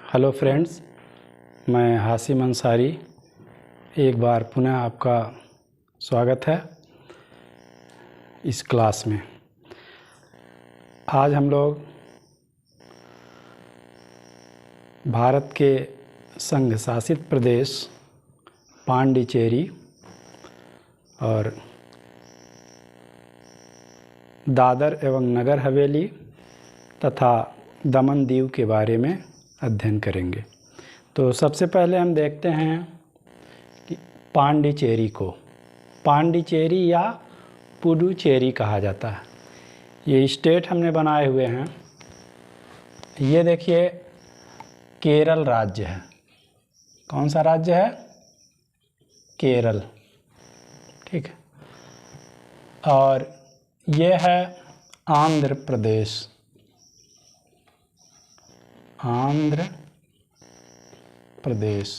Hello friends, मैं हासिम अंसारी एक बार पुनः आपका स्वागत है इस क्लास में। आज हम लोग भारत के संघ शासित प्रदेश पांडिचेरी और दादर एवं नगर हवेली तथा दमन दीव के बारे में अध्ययन करेंगे। तो सबसे पहले हम देखते हैं कि पांडिचेरी को पांडिचेरी या पुडुचेरी कहा जाता है। ये स्टेट हमने बनाए हुए हैं। ये देखिए केरल राज्य है। कौन सा राज्य है? केरल, ठीक है। और ये है आंध्र प्रदेश। आंध्र प्रदेश।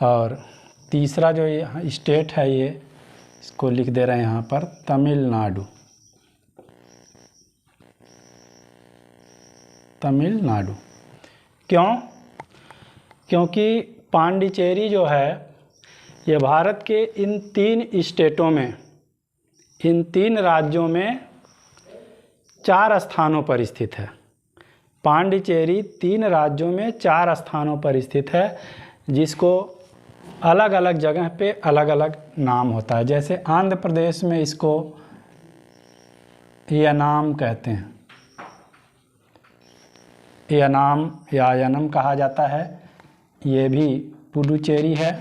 और तीसरा जो ये स्टेट है, ये इसको लिख दे रहे हैं यहाँ पर, तमिलनाडु। तमिलनाडु क्यों? क्योंकि पांडिचेरी जो है ये भारत के इन तीन स्टेटों में, इन तीन राज्यों में 4 स्थानों पर स्थित है। पांडिचेरी 3 राज्यों में 4 स्थानों पर स्थित है, जिसको अलग अलग जगह पे अलग अलग नाम होता है। जैसे आंध्र प्रदेश में इसको यनाम कहते हैं, यनाम या यनम कहा जाता है। ये भी पुडुचेरी है,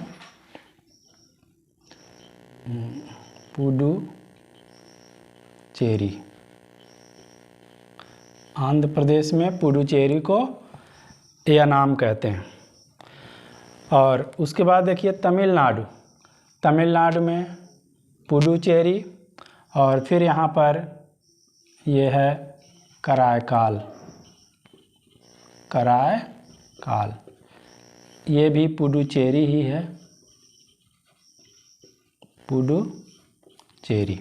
पुडुचेरी। आंध्र प्रदेश में पुडुचेरी को यनाम कहते हैं। और उसके बाद देखिए तमिलनाडु। तमिलनाडु में पुडुचेरी, और फिर यहाँ पर ये है कराईकाल। कराईकाल ये भी पुडुचेरी ही है, पुडुचेरी।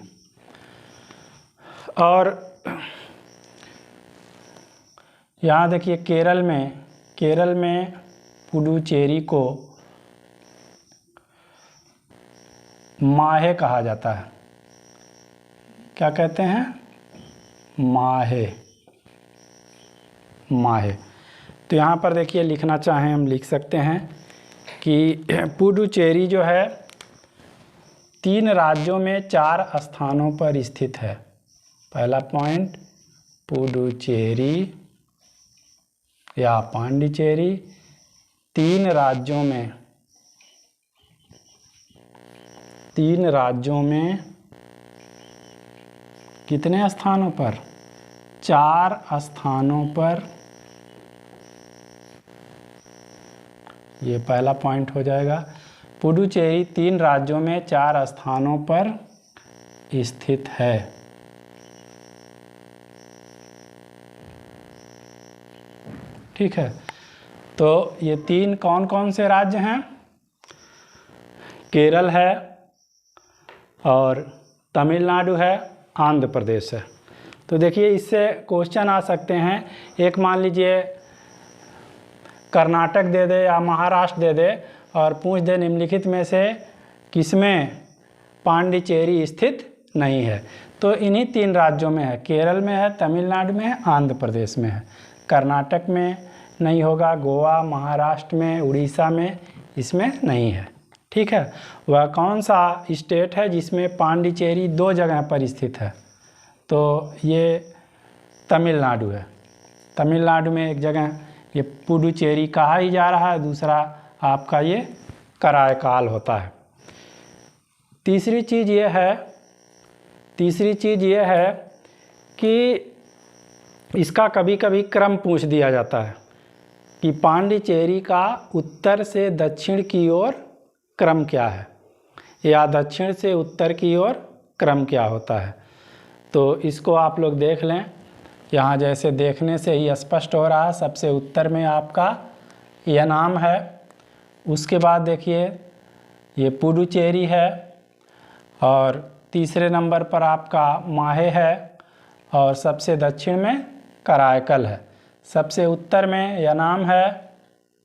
और यहाँ देखिए केरल में पुडुचेरी को माहे कहा जाता है। क्या कहते हैं? माहे। माहे। तो यहाँ पर देखिए लिखना चाहें हम लिख सकते हैं कि पुडुचेरी जो है 3 राज्यों में 4 स्थानों पर स्थित है। पहला पॉइंट, पुडुचेरी या पांडिचेरी 3 राज्यों में, 3 राज्यों में कितने स्थानों पर? 4 स्थानों पर। ये पहला पॉइंट हो जाएगा। पुडुचेरी 3 राज्यों में 4 स्थानों पर स्थित है। ठीक है। तो ये 3 कौन कौन से राज्य हैं? केरल है, और तमिलनाडु है, आंध्र प्रदेश है। तो देखिए इससे क्वेश्चन आ सकते हैं। एक मान लीजिए कर्नाटक दे दे या महाराष्ट्र दे दे और पूछ दे निम्नलिखित में से किसमें पांडिचेरी स्थित नहीं है। तो इन्हीं 3 राज्यों में है। केरल में है, तमिलनाडु में है, आंध्र प्रदेश में है। कर्नाटक में नहीं होगा, गोवा, महाराष्ट्र में, उड़ीसा में इसमें नहीं है। ठीक है। वह कौन सा स्टेट है जिसमें पांडिचेरी 2 जगह पर स्थित है? तो ये तमिलनाडु है। तमिलनाडु में एक जगह ये पुडुचेरी कहा ही जा रहा है, दूसरा आपका ये कराईकाल होता है। तीसरी चीज़ ये है कि इसका कभी कभी क्रम पूछ दिया जाता है कि पांडिचेरी का उत्तर से दक्षिण की ओर क्रम क्या है, या दक्षिण से उत्तर की ओर क्रम क्या होता है। तो इसको आप लोग देख लें। यहाँ जैसे देखने से ही स्पष्ट हो रहा है, सबसे उत्तर में आपका यनाम है। उसके बाद देखिए ये पुडुचेरी है, और तीसरे नंबर पर आपका माहे है, और सबसे दक्षिण में कराईकल है। सबसे उत्तर में यानाम है,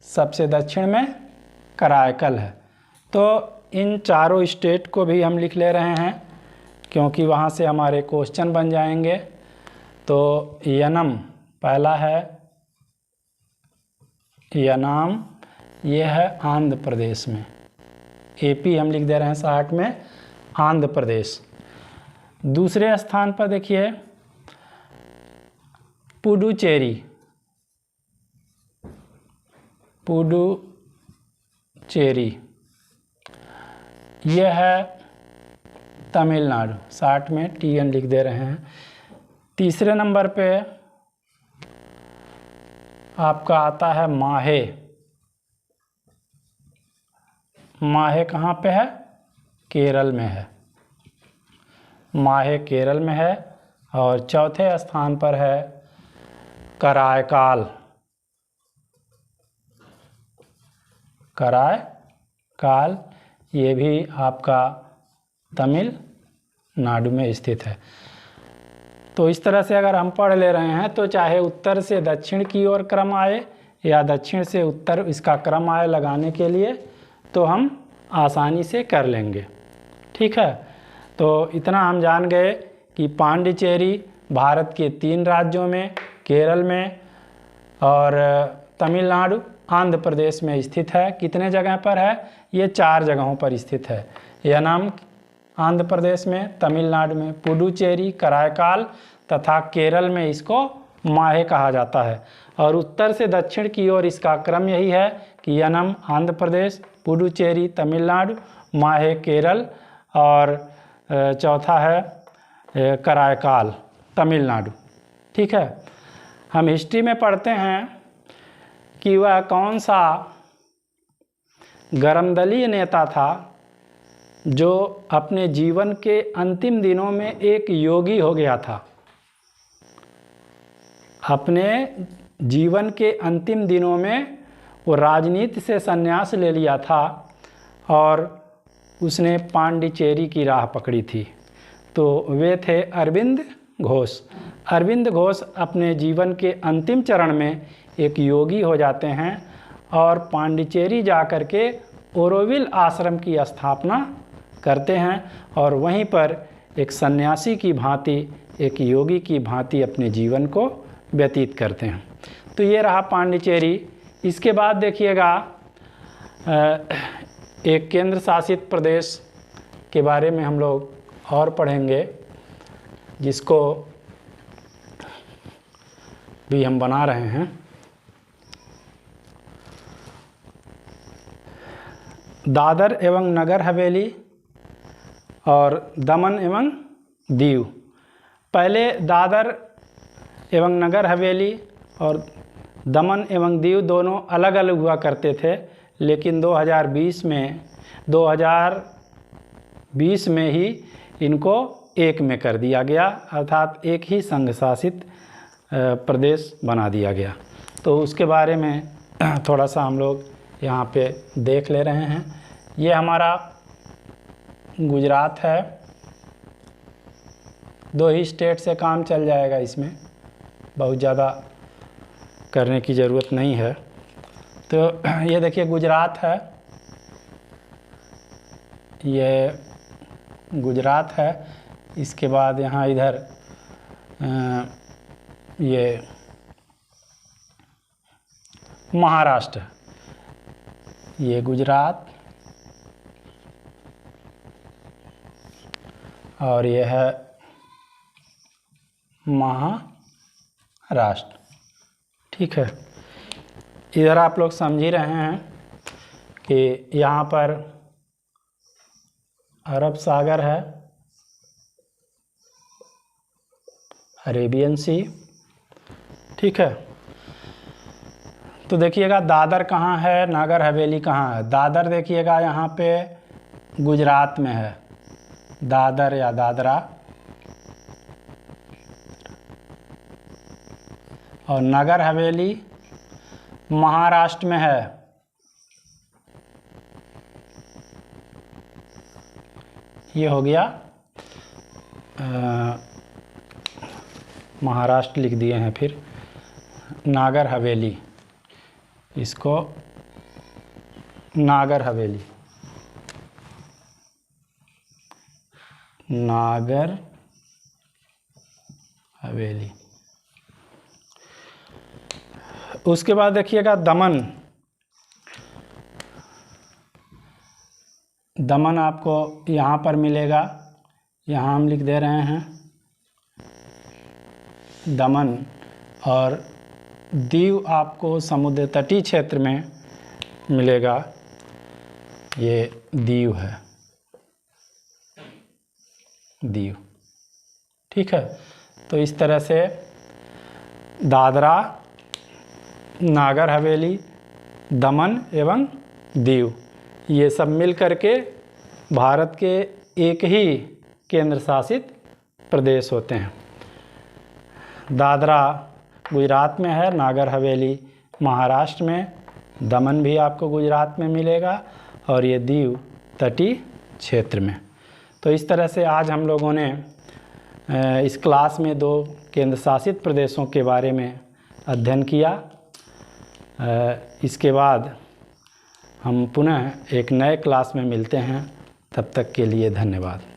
सबसे दक्षिण में कराईकल है। तो इन चारों स्टेट को भी हम लिख ले रहे हैं क्योंकि वहाँ से हमारे क्वेश्चन बन जाएंगे। तो यानम पहला है, यानाम ये है आंध्र प्रदेश में, एपी हम लिख दे रहे हैं 60 में, आंध्र प्रदेश। दूसरे स्थान पर देखिए पुडुचेरी, पुडुचेरी यह है तमिलनाडु, 60 में, TN लिख दे रहे हैं। तीसरे नंबर पे आपका आता है माहे। माहे कहाँ पे है? केरल में है, माहे केरल में है। और चौथे स्थान पर है कराईकाल, कराईकाल ये भी आपका तमिलनाडु में स्थित है। तो इस तरह से अगर हम पढ़ ले रहे हैं तो चाहे उत्तर से दक्षिण की ओर क्रम आए या दक्षिण से उत्तर इसका क्रम आए लगाने के लिए, तो हम आसानी से कर लेंगे। ठीक है, तो इतना हम जान गए कि पांडिचेरी भारत के 3 राज्यों में, केरल में और तमिलनाडु आंध्र प्रदेश में स्थित है। कितने जगह पर है? ये 4 जगहों पर स्थित है। यानाम आंध्र प्रदेश में, तमिलनाडु में पुडुचेरी, कराईकाल तथा केरल में इसको माहे कहा जाता है। और उत्तर से दक्षिण की ओर इसका क्रम यही है कि यानम आंध्र प्रदेश, पुडुचेरी तमिलनाडु, माहे केरल और चौथा है कराईकाल तमिलनाडु। ठीक है, हम हिस्ट्री में पढ़ते हैं कि वह कौन सा गरमदलीय नेता था जो अपने जीवन के अंतिम दिनों में एक योगी हो गया था। अपने जीवन के अंतिम दिनों में वो राजनीति से संन्यास ले लिया था और उसने पांडिचेरी की राह पकड़ी थी। तो वे थे अरविंद घोष। अरविंद घोष अपने जीवन के अंतिम चरण में एक योगी हो जाते हैं और पांडिचेरी जाकर के ओरोविल आश्रम की स्थापना करते हैं और वहीं पर एक सन्यासी की भांति, एक योगी की भांति अपने जीवन को व्यतीत करते हैं। तो ये रहा पांडिचेरी। इसके बाद देखिएगा एक केंद्र शासित प्रदेश के बारे में हम लोग और पढ़ेंगे, जिसको भी हम बना रहे हैं। दादर एवं नगर हवेली और दमन एवं दीव। पहले दादर एवं नगर हवेली और दमन एवं दीव दोनों अलग अलग हुआ करते थे, लेकिन 2020 में ही इनको एक में कर दिया गया, अर्थात एक ही संघ शासित प्रदेश बना दिया गया। तो उसके बारे में थोड़ा सा हम लोग यहाँ पे देख ले रहे हैं। ये हमारा गुजरात है। 2 ही स्टेट से काम चल जाएगा, इसमें बहुत ज़्यादा करने की ज़रूरत नहीं है। तो ये देखिए गुजरात है, ये गुजरात है। इसके बाद यहाँ इधर ये महाराष्ट्र, ये गुजरात और ये है महाराष्ट्र। ठीक है, इधर आप लोग समझ ही रहे हैं कि यहाँ पर अरब सागर है, अरेबियन सी। ठीक है, तो देखिएगा दादर कहाँ है, नागर हवेली कहाँ है। दादर देखिएगा यहाँ पे गुजरात में है, दादर या दादरा, और नगर हवेली महाराष्ट्र में है। ये हो गया महाराष्ट्र लिख दिए हैं। फिर नागर हवेली, इसको नागर हवेली, नागर हवेली। उसके बाद देखिएगा दमन। दमन आपको यहाँ पर मिलेगा, यहाँ हम लिख दे रहे हैं दमन। और दीव आपको समुद्र तटीय क्षेत्र में मिलेगा, ये दीव है, दीव। ठीक है, तो इस तरह से दादरा, नागर हवेली, दमन एवं दीव, ये सब मिल करके भारत के एक ही केंद्र शासित प्रदेश होते हैं। दादरा गुजरात में है, नागर हवेली महाराष्ट्र में, दमन भी आपको गुजरात में मिलेगा और ये दीव तटीय क्षेत्र में। तो इस तरह से आज हम लोगों ने इस क्लास में 2 केंद्र शासित प्रदेशों के बारे में अध्ययन किया। इसके बाद हम पुनः एक नए क्लास में मिलते हैं, तब तक के लिए धन्यवाद।